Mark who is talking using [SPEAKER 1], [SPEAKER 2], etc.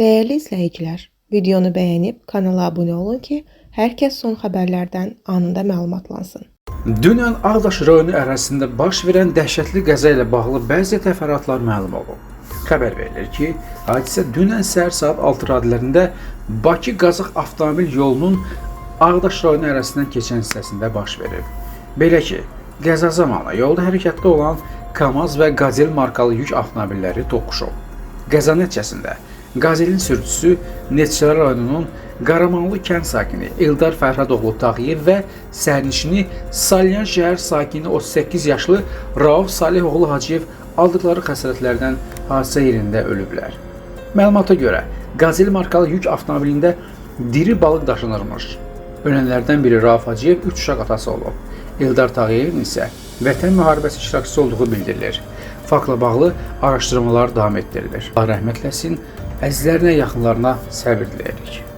[SPEAKER 1] Değerli izləyicilər, videonu bəyənib kanala abunə olun ki, hər kəs son xəbərlərdən anında məlumatlansın.
[SPEAKER 2] Dünən Ağdaş rayonu ərazisində baş verən dəhşətli qəza ilə bağlı bəzi təfərrüatlar məlum olub. Xəbər verilir ki, hadisə dünən səhər saat 6 radələrində Bakı-Qazax avtomobil yolunun Ağdaş rayonu ərazisindən keçən hissəsində baş verib. Belə ki, qəza zamanı yolda hərəkətdə olan KAMAZ və Qazel markalı yük avtomobilləri toqquşub. Qəza nəticəsində Qazelin sürücüsü Neftçala rayonunun Qaramanlı kənd sakini Eldar Fərhadoğlu Tağıyev və sərnişini Salyan şəhər sakini 38 yaşlı Rauf Salihoğlu Hacıyev aldıqları xəsarətlərdən hadisə yerində ölüblər. Məlumata görə, Qazel markalı yük avtomobilində diri balıq daşınırmış. Ölənlərdən biri Rauf Hacıyev 3 uşaq atası olub. Eldar Tağıyevin isə Vətən müharibəsi iştirakçısı olduğu bildirilir. Faktla bağlı araşdırmalar davam etdirilir. Allah rəhmət eləsin, əzizlərinə, yaxınlarına səbir diləyirik.